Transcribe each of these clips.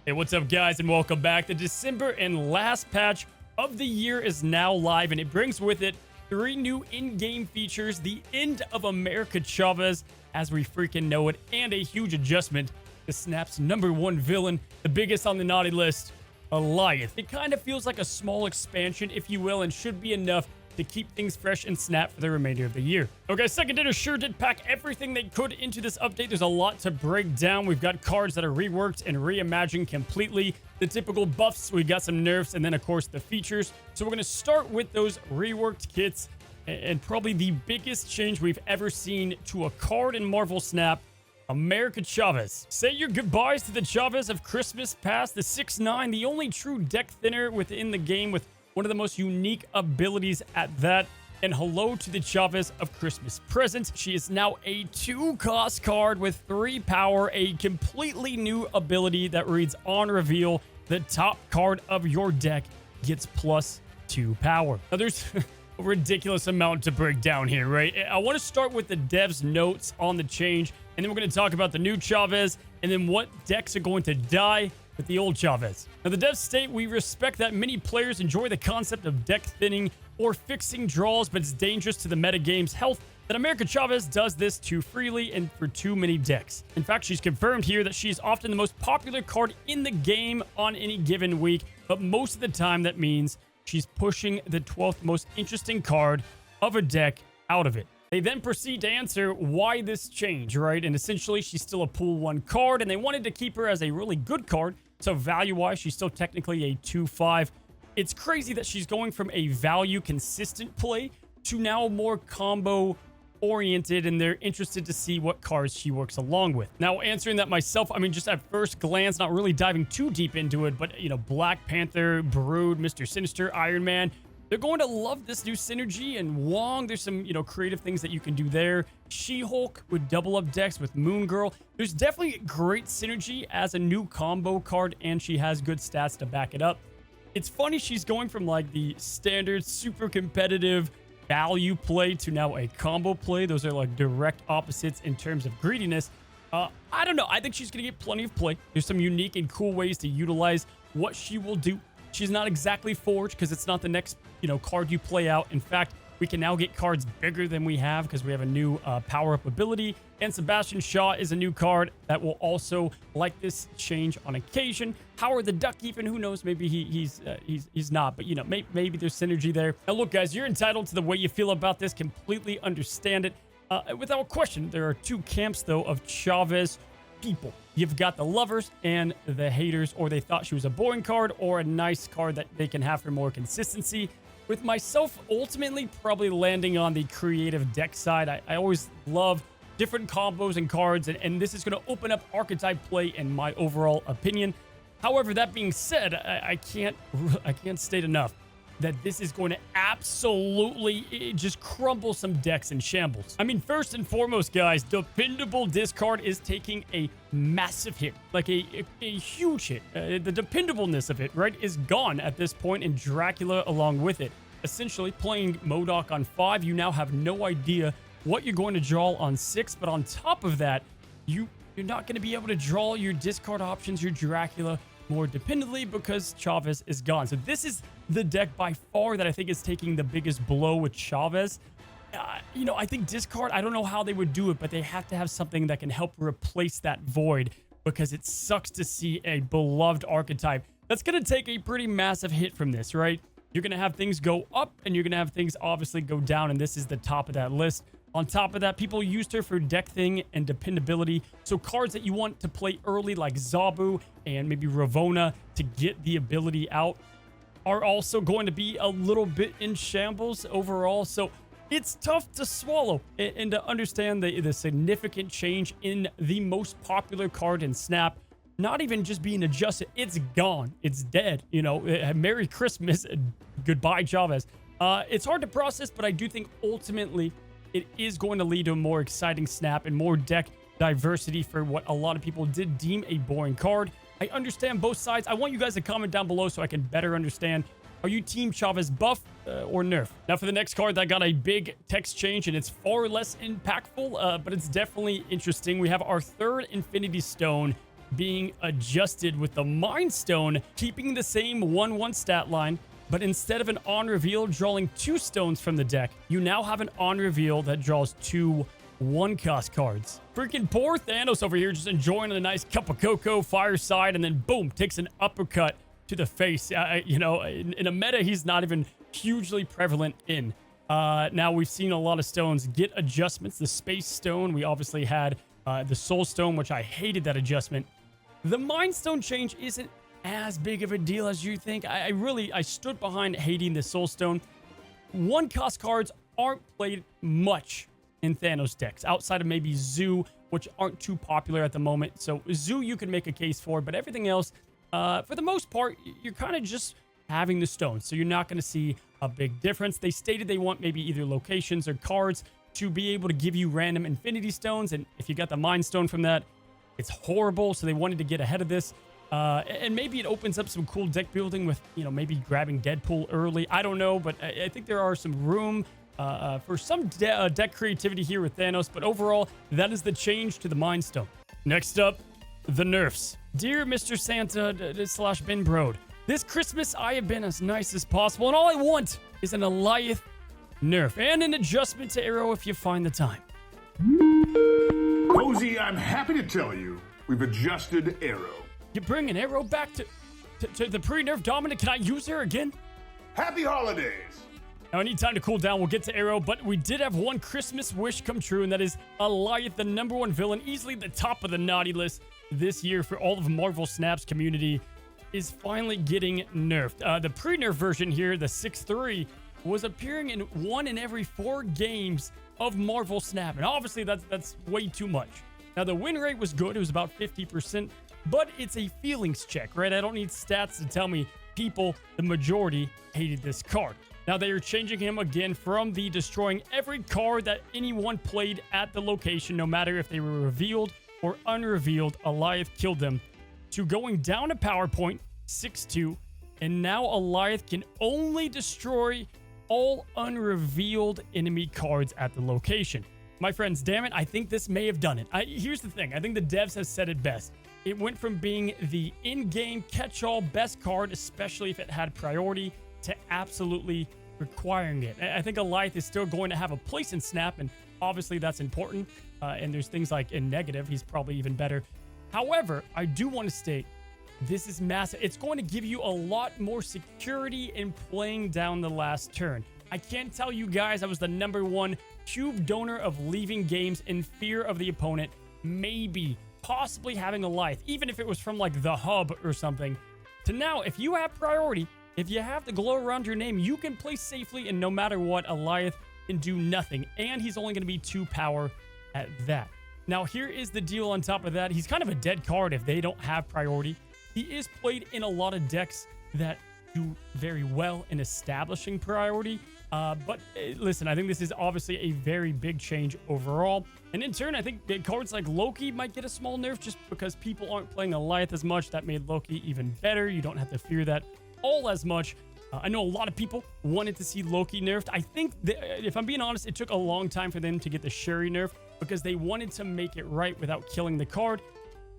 Hey, what's up, guys, and welcome back. The December and last patch of the year is now live, and it brings with it 3 new in-game features, the end of America Chavez as we freaking know it, and a huge adjustment to Snap's #1 villain, the biggest on the naughty list, Alioth. It kind of feels like a small expansion, if you will, and should be enough to keep things fresh in Snap for the remainder of the year. Okay, Second Dinner sure did pack everything they could into this update. There's a lot to break down. We've got cards that are reworked and reimagined completely. The typical buffs, we've got some nerfs, and then, of course, the features. So we're going to start with those reworked kits, and probably the biggest change we've ever seen to a card in Marvel Snap, America Chavez. Say your goodbyes to the Chavez of Christmas past, the 6'9", the only true deck thinner within the game with one of the most unique abilities at that. And hello to the Chavez of Christmas Present. She is now a 2-cost card with 3 power, a completely new ability that reads on reveal, the top card of your deck gets +2 power. Now there's a ridiculous amount to break down here, right? I want to start with the devs' notes on the change, and then we're going to talk about the new Chavez, and then what decks are going to die with the old Chavez. Now, the devs state, we respect that many players enjoy the concept of deck thinning or fixing draws, but it's dangerous to the metagame's health that America Chavez does this too freely and for too many decks. In fact, she's confirmed here that she's often the most popular card in the game on any given week, but most of the time that means she's pushing the 12th most interesting card of a deck out of it. They then proceed to answer why this change, right? And essentially, she's still a pool 1 card, and they wanted to keep her as a really good card. So value-wise, she's still technically a 2/5. It's crazy that she's going from a value consistent play to now more combo oriented, and they're interested to see what cards she works along with. Now, answering that myself, I mean, just at first glance, not really diving too deep into it, but, you know, Black Panther, Brood, Mr. Sinister, Iron Man, they're going to love this new synergy. And Wong, there's some, you know, creative things that you can do there. She-Hulk would double up decks with Moon Girl. There's definitely great synergy as a new combo card, and she has good stats to back it up. It's funny she's going from like the standard super competitive value play to now a combo play. Those are like direct opposites in terms of greediness. I don't know. I think she's going to get plenty of play. There's some unique and cool ways to utilize what she will do. She's not exactly forged because it's not the next, you know, card you play out. In fact, we can now get cards bigger than we have because we have a new power-up ability. And Sebastian Shaw is a new card that will also like this change on occasion. Howard the Duck, even, who knows? Maybe he's not, but you know, maybe there's synergy there. Now, look, guys, you're entitled to the way you feel about this. Completely understand it. Without question, there are 2 camps though of Chavez people. You've got the lovers and the haters, or they thought she was a boring card or a nice card that they can have for more consistency. With myself ultimately probably landing on the creative deck side. I always love different combos and cards, and this is going to open up archetype play in my overall opinion. However, that being said, I can't state enough that this is going to absolutely just crumble some decks in shambles. I mean, first and foremost, guys, Dependable Discard is taking a massive hit, like a huge hit. The dependableness of it, right, is gone at this point, and Dracula along with it. Essentially, playing MODOK on 5, you now have no idea what you're going to draw on 6, but on top of that, you're not going to be able to draw your discard options, your Dracula, more dependently because Chavez is gone. So this is the deck by far that I think is taking the biggest blow with Chavez. You know, I think discard, I don't know how they would do it, but they have to have something that can help replace that void, because it sucks to see a beloved archetype that's going to take a pretty massive hit from this, right? You're going to have things go up, and you're going to have things obviously go down, and this is the top of that list. On top of that, people used her for deck thing and dependability. So cards that you want to play early, like Zabu and maybe Ravonna, to get the ability out, are also going to be a little bit in shambles overall. So it's tough to swallow and to understand the significant change in the most popular card in Snap. Not even just being adjusted, it's gone. It's dead. You know, Merry Christmas, goodbye, Chavez. It's hard to process, but I do think ultimately it is going to lead to a more exciting Snap and more deck diversity for what a lot of people did deem a boring card. I understand both sides. I want you guys to comment down below so I can better understand. Are you team Chavez buff or nerf? Now for the next card that got a big text change, and it's far less impactful, but it's definitely interesting. We have our 3rd Infinity Stone being adjusted with the Mind Stone keeping the same 1/1 stat line, but instead of an on reveal drawing 2 stones from the deck, you now have an on reveal that draws 2 1-cost cards. Freaking poor Thanos over here just enjoying a nice cup of cocoa fireside, and then boom, takes an uppercut to the face. You know, in a meta he's not even hugely prevalent in. Now we've seen a lot of stones get adjustments. The Space Stone, we obviously had the Soul Stone, which I hated that adjustment. The Mind Stone change isn't as big of a deal as you think. I stood behind hating the Soul Stone. 1-cost cards aren't played much in Thanos decks, outside of maybe Zoo, which aren't too popular at the moment. So Zoo you can make a case for, but everything else, for the most part, you're kind of just having the stones. So you're not going to see a big difference. They stated they want maybe either locations or cards to be able to give you random Infinity Stones. And if you got the Mind Stone from that, it's horrible. So they wanted to get ahead of this. And maybe it opens up some cool deck building with, you know, maybe grabbing Deadpool early. I don't know, but I think there are some room for some deck creativity here with Thanos. But overall, that is the change to the Mind Stone. Next up, the Nerfs. Dear Mr. Santa / Ben Brode, this Christmas I have been as nice as possible, and all I want is an Alioth Nerf and an adjustment to Areo if you find the time. Cozy, I'm happy to tell you, we've adjusted Areo. You bring an Areo back to the pre-nerf dominant. Can I use her again? Happy holidays! Now I need time to cool down. We'll get to Areo, but we did have one Christmas wish come true, and that is Alioth, the #1 villain, easily the top of the naughty list this year for all of Marvel Snap's community, is finally getting nerfed. The pre-nerf version here, the 6-3, was appearing in 1 in every 4 games of Marvel Snap, and obviously that's way too much. Now the win rate was good. It was about 50%, but it's a feelings check, right? I don't need stats to tell me people, the majority, hated this card. Now they are changing him again from the destroying every card that anyone played at the location, no matter if they were revealed or unrevealed, Alioth killed them, to going down a power point, 6-2, and now Alioth can only destroy all unrevealed enemy cards at the location. My friends, damn it, I think this may have done it. Here's the thing. I think the devs have said it best. It went from being the in-game catch-all best card, especially if it had priority, to absolutely requiring it. I think Alioth is still going to have a place in Snap, and obviously that's important. And there's things like in negative, he's probably even better. However, I do want to state, this is massive. It's going to give you a lot more security in playing down the last turn. I can't tell you guys I was the #1 cube donor of leaving games in fear of the opponent, maybe, possibly having Alioth, even if it was from like the hub or something, to now, if you have priority, if you have the glow around your name, you can play safely, and no matter what, Alioth can do nothing, and he's only going to be 2 power at that. Now, here is the deal on top of that. He's kind of a dead card if they don't have priority. He is played in a lot of decks that do very well in establishing priority. But listen, I think this is obviously a very big change overall. And in turn, I think cards like Loki might get a small nerf just because people aren't playing Alioth as much. That made Loki even better. You don't have to fear that all as much. I know a lot of people wanted to see Loki nerfed. I think, if I'm being honest, it took a long time for them to get the Shuri nerf because they wanted to make it right without killing the card.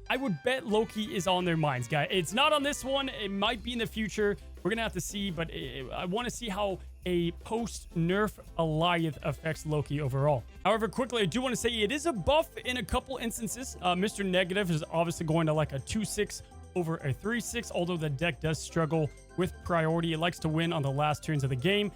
I would bet Loki is on their minds, guys. It's not on this one. It might be in the future. We're going to have to see, but I want to see how a post-nerf Alioth affects Loki overall. However, quickly, I do want to say it is a buff in a couple instances. Mr. Negative is obviously going to like a 2-6 over a 3-6, although the deck does struggle with priority. It likes to win on the last turns of the game.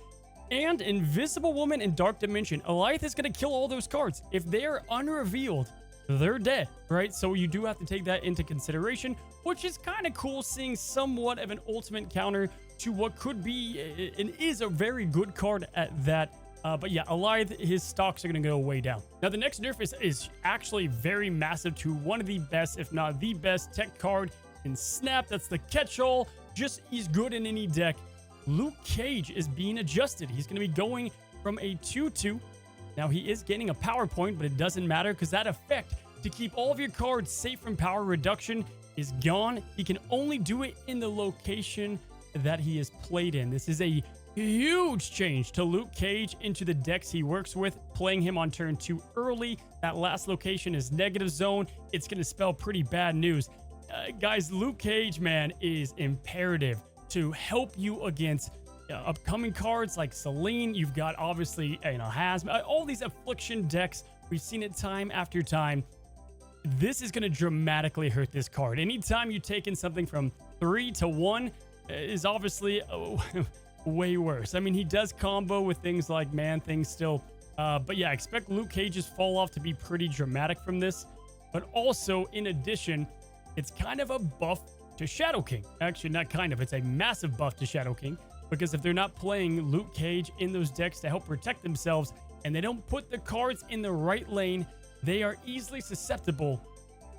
And Invisible Woman and Dark Dimension. Alioth is going to kill all those cards. If they are unrevealed, they're dead, right? So you do have to take that into consideration, which is kind of cool, seeing somewhat of an ultimate counter to what could be and is a very good card at that. But yeah, Alioth, his stocks are going to go way down. Now, the next nerf is actually very massive to one of the best, if not the best, tech card in Snap. That's the catch-all. Just, he's good in any deck. Luke Cage is being adjusted. He's going to be going from a 2-2. Now, he is gaining a power point, but it doesn't matter because that effect to keep all of your cards safe from power reduction is gone. He can only do it in the location that he is played in. This is a huge change to Luke Cage into the decks he works with. Playing him on turn 2 early. That last location is negative zone. It's going to spell pretty bad news. guys, Luke Cage, man, is imperative to help you against upcoming cards like Selene. You've got, obviously, Hazmat, all these affliction decks. We've seen it time after time. This is going to dramatically hurt this card. Anytime you take in something from 3 to 1 is obviously way worse. I mean, he does combo with things like Man-Thing still. But yeah, expect Luke Cage's fall off to be pretty dramatic from this. But also, in addition, it's kind of a buff to Shadow King. Actually, not kind of. It's a massive buff to Shadow King. Because if they're not playing Luke Cage in those decks to help protect themselves, and they don't put the cards in the right lane, they are easily susceptible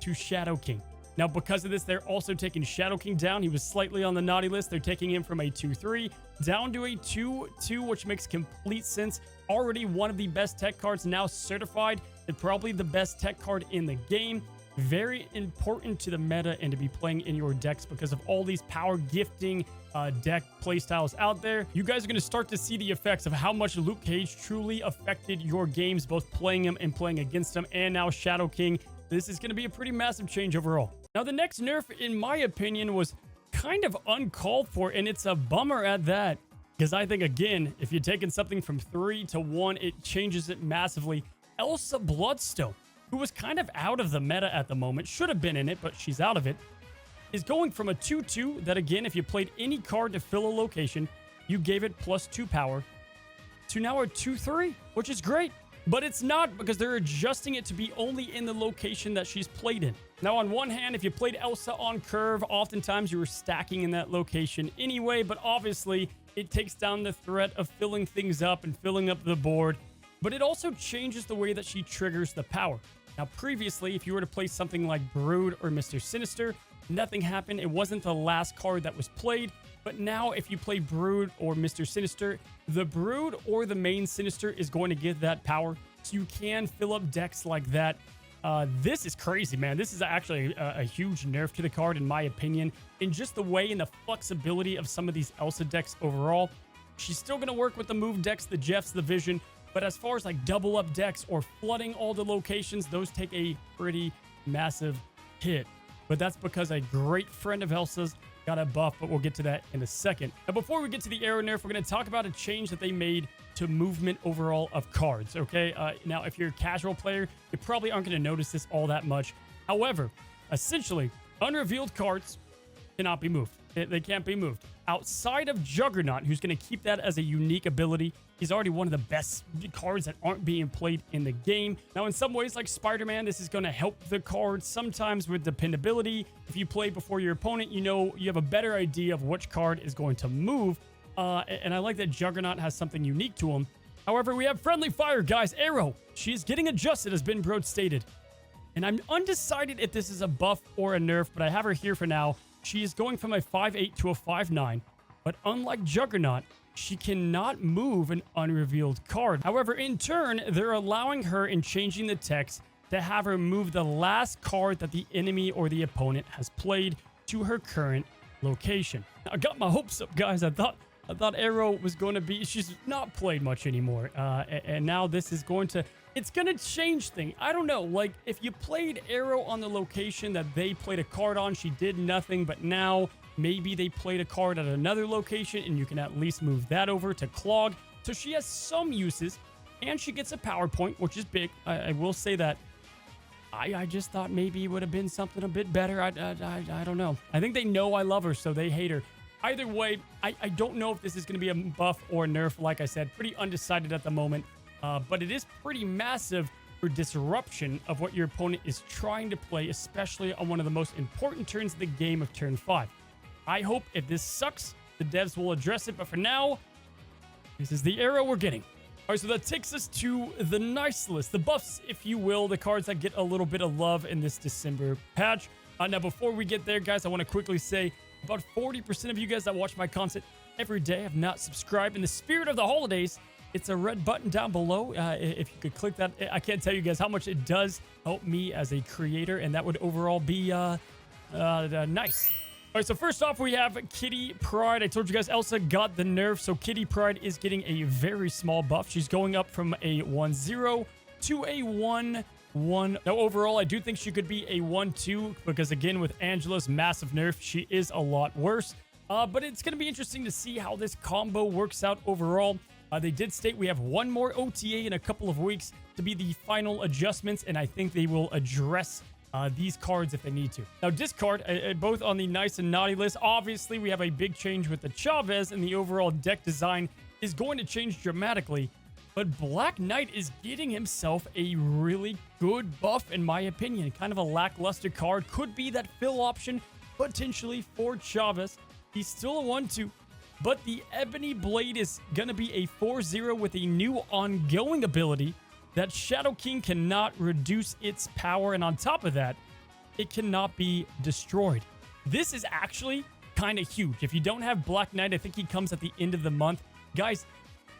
to Shadow King. Now, because of this, they're also taking Shadow King down. He was slightly on the naughty list. They're taking him from a 2-3 down to a 2-2, which makes complete sense. Already one of the best tech cards, now certified, and probably the best tech card in the game. Very important to the meta and to be playing in your decks because of all these power gifting deck playstyles out there. You guys are going to start to see the effects of how much Luke Cage truly affected your games, both playing him and playing against him, and now Shadow King. This is going to be a pretty massive change overall. Now, the next nerf, in my opinion, was kind of uncalled for, and it's a bummer at that. Because I think, again, if you're taking something from 3 to 1, it changes it massively. Elsa Bloodstone, who was kind of out of the meta at the moment, should have been in it, but she's out of it, is going from a 2-2 that, again, if you played any card to fill a location, you gave it +2 power, to now a 2-3, which is great. But it's not, because they're adjusting it to be only in the location that she's played in. Now, on one hand, if you played Elsa on curve, oftentimes you were stacking in that location anyway, but obviously it takes down the threat of filling things up and filling up the board. But it also changes the way that she triggers the power. Now, previously, if you were to play something like Brood or Mr. Sinister, nothing happened. It wasn't the last card that was played. But now, if you play Brood or Mr. Sinister, the Brood or the main Sinister is going to get that power. So you can fill up decks like that. This is crazy, man. This is actually a huge nerf to the card, in my opinion. In just the way and the flexibility of some of these Elsa decks overall. She's still going to work with the move decks, the Jeffs, the Vision. But as far as like double up decks or flooding all the locations, those take a pretty massive hit. But that's because a great friend of Elsa's got a buff, but we'll get to that in a second. Now, before we get to the Areo nerf, we're going to talk about a change that they made to movement overall of cards, okay? Now, if you're a casual player, you probably aren't going to notice this all that much. However, essentially, unrevealed cards cannot be moved. They can't be moved. Outside of Juggernaut, who's going to keep that as a unique ability. He's already one of the best cards that aren't being played in the game. Now, in some ways, like Spider-Man, this is going to help the card sometimes with dependability. If you play before your opponent, you know you have a better idea of which card is going to move. And I like that Juggernaut has something unique to him. However, we have Friendly Fire, guys. Areo, she's getting adjusted, as Ben Brode stated. And I'm undecided if this is a buff or a nerf, but I have her here for now. She is going from a 5'8 to a 5'9, but unlike Juggernaut, she cannot move an unrevealed card. However, in turn, they're allowing her and changing the text to have her move the last card that the enemy or the opponent has played to her current location. Now, I got my hopes up, guys. I thought Areo was going to be... She's not played much anymore, and now this is going to... It's going to change things. I don't know. Like, if you played Areo on the location that they played a card on, she did nothing. But now, maybe they played a card at another location, and you can at least move that over to clog. So she has some uses, and she gets a power point, which is big. I will say that. I just thought maybe it would have been something a bit better. I don't know. I think they know I love her, so they hate her. Either way, I don't know if this is going to be a buff or a nerf. Like I said, pretty undecided at the moment. But it is pretty massive for disruption of what your opponent is trying to play, especially on one of the most important turns of the game of turn 5. I hope if this sucks, the devs will address it. But for now, this is the Areo we're getting. All right, so that takes us to the nice list, the buffs, if you will, the cards that get a little bit of love in this December patch. Now, before we get there, guys, I want to quickly say about 40% of you guys that watch my content every day have not subscribed. In the spirit of the holidays, it's a red button down below. If you could click that, I can't tell you guys how much it does help me as a creator, and that would overall be nice. All right, so first off, we have Kitty Pryde. I told you guys Elsa got the nerf, so Kitty Pryde is getting a very small buff. She's going up from a 1-0 to a 1-2. 1. Now, overall, I do think she could be a 1-2 because, again, with Angela's massive nerf, she is a lot worse. But it's going to be interesting to see how this combo works out overall. They did state we have one more OTA in a couple of weeks to be the final adjustments, and I think they will address these cards if they need to. Now, discard, both on the nice and naughty list. Obviously, we have a big change with the Chavez, and the overall deck design is going to change dramatically. But Black Knight is getting himself a really good buff, in my opinion. Kind of a lackluster card. Could be that fill option, potentially, for Chavez. He's still a 1-2. But the Ebony Blade is going to be a 4-0 with a new ongoing ability that Shadow King cannot reduce its power. And on top of that, it cannot be destroyed. This is actually kind of huge. If you don't have Black Knight, I think he comes at the end of the month. Guys,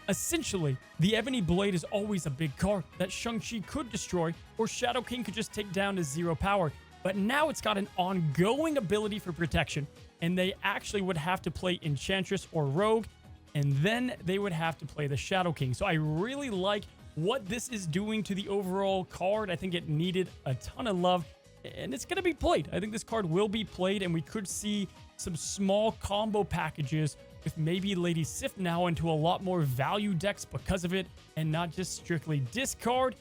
essentially, the Ebony Blade is always a big card that Shang-Chi could destroy, or Shadow King could just take down to 0 power. But now it's got an ongoing ability for protection, and they actually would have to play Enchantress or Rogue, and then they would have to play the Shadow King. So I really like what this is doing to the overall card. I think it needed a ton of love, and it's going to be played. I think this card will be played, and we could see some small combo packages with maybe Lady Sif now into a lot more value decks because of it, and not just strictly discard.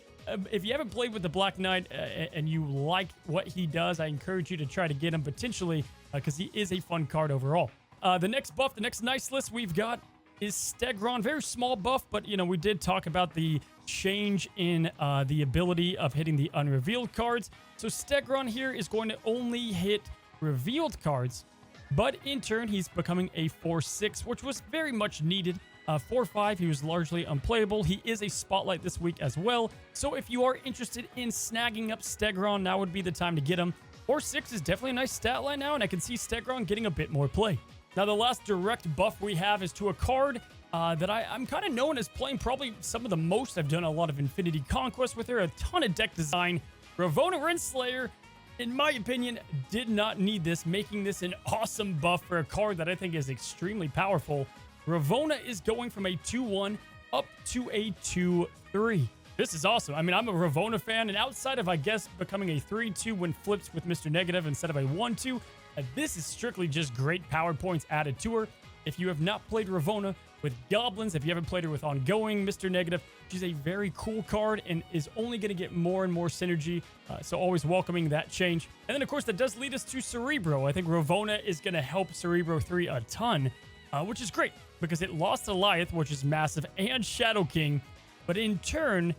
If you haven't played with the Black Knight and you like what he does, I encourage you to try to get him potentially because he is a fun card overall. The next buff, the next nice list we've got is Stegron. Very small buff, but, you know, we did talk about the change in the ability of hitting the unrevealed cards. So Stegron here is going to only hit revealed cards, but in turn, he's becoming a 4-6, which was very much needed. 4-5, he was largely unplayable. He is a spotlight this week as well. So if you are interested in snagging up Stegron, now would be the time to get him. 4-6 is definitely a nice stat line now, and I can see Stegron getting a bit more play. Now, the last direct buff we have is to a card that I'm kind of known as playing probably some of the most. I've done a lot of Infinity Conquest with her, a ton of deck design. Ravonna Renslayer, in my opinion, did not need this, making this an awesome buff for a card that I think is extremely powerful. Ravonna is going from a 2-1 up to a 2-3. This is awesome. I mean, I'm a Ravonna fan, and outside of, I guess, becoming a 3-2 when flips with Mr. Negative instead of a 1-2, this is strictly just great power points added to her. If you have not played Ravonna with Goblins, if you haven't played her with Ongoing Mr. Negative, she's a very cool card and is only going to get more and more synergy, so always welcoming that change. And then, of course, that does lead us to Cerebro. I think Ravonna is going to help Cerebro 3 a ton, which is great because it lost Alioth, which is massive, and Shadow King. But in turn,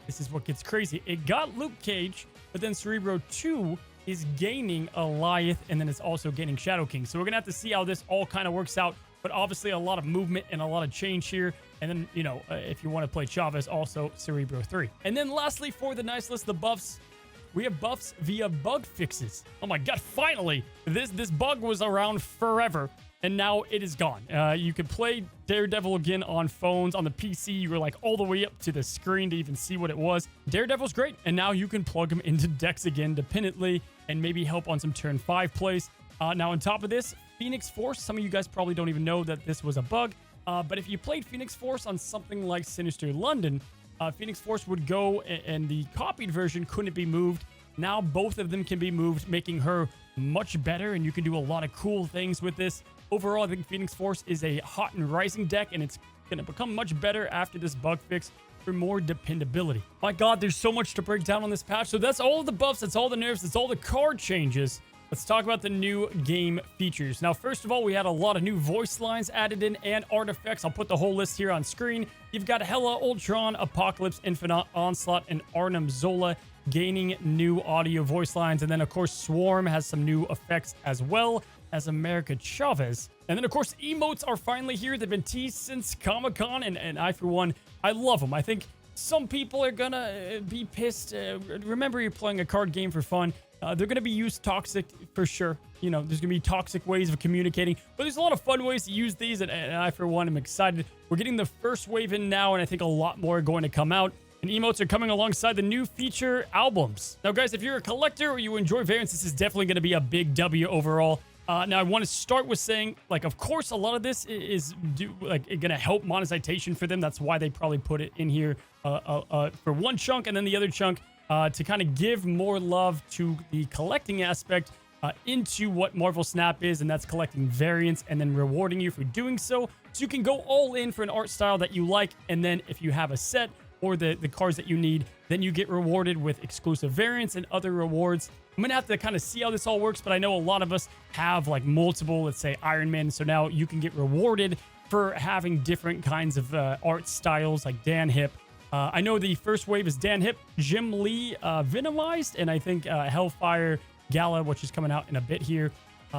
this is what gets crazy. It got Luke Cage, but then Cerebro 2 is gaining Alioth, and then it's also gaining Shadow King. So we're going to have to see how this all kind of works out. But obviously a lot of movement and a lot of change here. And then, you know, if you want to play Chavez, also Cerebro 3. And then lastly, for the nice list, the buffs. We have buffs via bug fixes. Oh my god, finally! This bug was around forever, and now it is gone. You could play Daredevil again on phones. On the PC, you were like all the way up to the screen to even see what it was. Daredevil's great, and now you can plug him into decks again dependently and maybe help on some turn 5 plays. Now on top of this, Phoenix Force, some of you guys probably don't even know that this was a bug, but if you played Phoenix Force on something like Sinister London, Phoenix Force would go and the copied version couldn't be moved. Now both of them can be moved, making her much better, and you can do a lot of cool things with this. Overall, I think Phoenix Force is a hot and rising deck, and it's going to become much better after this bug fix for more dependability. My god, there's so much to break down on this patch. So that's all of the buffs, that's all the nerfs, that's all the card changes. Let's talk about the new game features. Now, first of all, we had a lot of new voice lines added in and artifacts. I'll put the whole list here on screen. You've got Hela, Ultron, Apocalypse, Infinite, Onslaught, and Arnim Zola gaining new audio voice lines. And then, of course, Swarm has some new effects as well as America Chavez. And then, of course, emotes are finally here. They've been teased since Comic-Con, and I, for one, I love them. I think some people are gonna be pissed. Remember, you're playing a card game for fun. They're going to be used toxic for sure. You know, there's going to be toxic ways of communicating, but there's a lot of fun ways to use these, and I, for one, am excited. We're getting the first wave in now, and I think a lot more are going to come out. And emotes are coming alongside the new feature albums. Now, guys, if you're a collector or you enjoy variants, this is definitely going to be a big W overall. Now, I want to start with saying, like, of course, a lot of this is going to help monetization for them. That's why they probably put it in here for one chunk, and then the other chunk to kind of give more love to the collecting aspect into what Marvel Snap is, and that's collecting variants and then rewarding you for doing so. So you can go all in for an art style that you like, and then if you have a set or the cards that you need, then you get rewarded with exclusive variants and other rewards. I'm gonna have to kind of see how this all works, but I know a lot of us have like multiple, let's say Iron Man, so now you can get rewarded for having different kinds of art styles like Dan Hip. I know the first wave is Dan Hip, Jim Lee, Venomized, and I think Hellfire Gala, which is coming out in a bit here.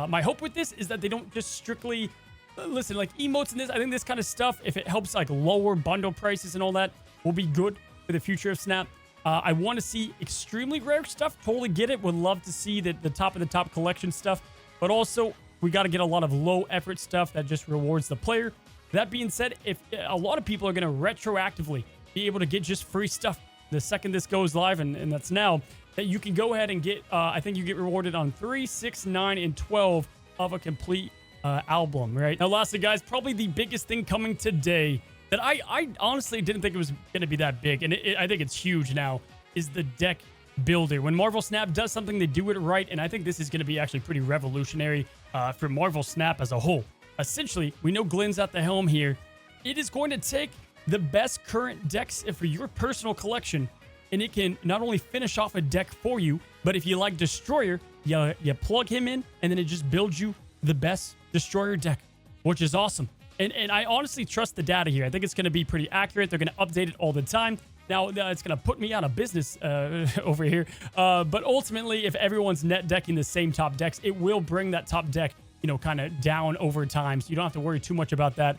My hope with this is that they don't just strictly listen, like emotes in this. I think this kind of stuff, if it helps like lower bundle prices and all that, will be good for the future of Snap. I want to see extremely rare stuff. Totally get it. Would love to see the top of the top collection stuff, but also we got to get a lot of low effort stuff that just rewards the player. That being said, if a lot of people are going to retroactively be able to get just free stuff the second this goes live, and that's now, that you can go ahead and get, I think you get rewarded on 3, 6, 9, and 12 of a complete album, right? Now, lastly, guys, probably the biggest thing coming today that I honestly didn't think it was going to be that big, and I think it's huge now, is the deck builder. When Marvel Snap does something, they do it right, and I think this is going to be actually pretty revolutionary for Marvel Snap as a whole. Essentially, we know Glenn's at the helm here. It is going to take the best current decks for your personal collection, and it can not only finish off a deck for you, but if you like Destroyer, you plug him in, and then it just builds you the best Destroyer deck, which is awesome. And I honestly trust the data here. I think it's going to be pretty accurate. They're going to update it all the time. Now, it's going to put me out of business over here. But ultimately, if everyone's net decking the same top decks, it will bring that top deck, kind of down over time. So you don't have to worry too much about that.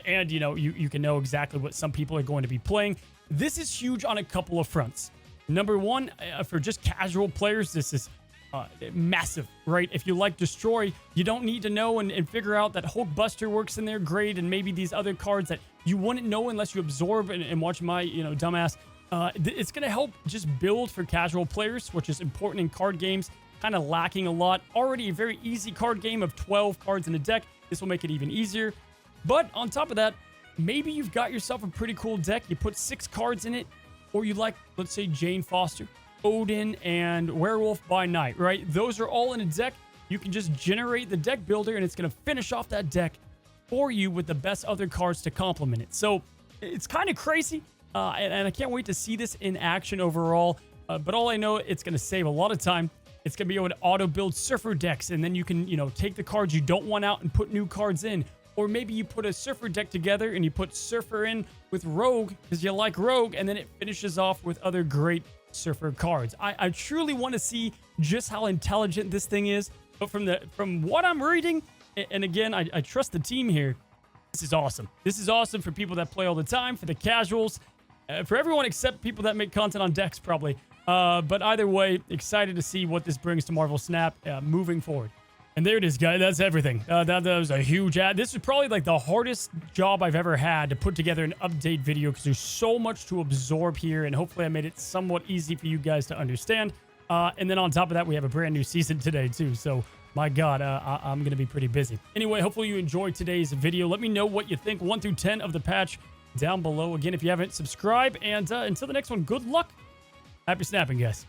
And, you can know exactly what some people are going to be playing. This is huge on a couple of fronts. Number one, for just casual players, this is massive, right? If you like Destroy, you don't need to know and figure out that Hulk Buster works in there great, and maybe these other cards that you wouldn't know unless you absorb and watch my, dumbass. It's going to help just build for casual players, which is important in card games, kind of lacking a lot. Already a very easy card game of 12 cards in a deck. This will make it even easier. But on top of that, maybe you've got yourself a pretty cool deck. You put 6 cards in it, or you like, let's say, Jane Foster, Odin, and Werewolf by Night, right? Those are all in a deck. You can just generate the deck builder, and it's going to finish off that deck for you with the best other cards to complement it. So it's kind of crazy, and I can't wait to see this in action overall. But all I know, it's going to save a lot of time. It's going to be able to auto-build Surfer decks, and then you can, take the cards you don't want out and put new cards in. Or maybe you put a Surfer deck together and you put Surfer in with Rogue because you like Rogue, and then it finishes off with other great Surfer cards. I truly want to see just how intelligent this thing is. But from what I'm reading, and again, I trust the team here, this is awesome. This is awesome for people that play all the time, for the casuals, for everyone except people that make content on decks probably. But either way, excited to see what this brings to Marvel Snap moving forward. And there it is, guys. That's everything. That was a huge ad. This is probably like the hardest job I've ever had to put together an update video because there's so much to absorb here, and hopefully I made it somewhat easy for you guys to understand. And then on top of that, we have a brand new season today too. So my God, I'm going to be pretty busy. Anyway, hopefully you enjoyed today's video. Let me know what you think 1 through 10 of the patch down below. Again, if you haven't, subscribe. And until the next one, good luck. Happy snapping, guys.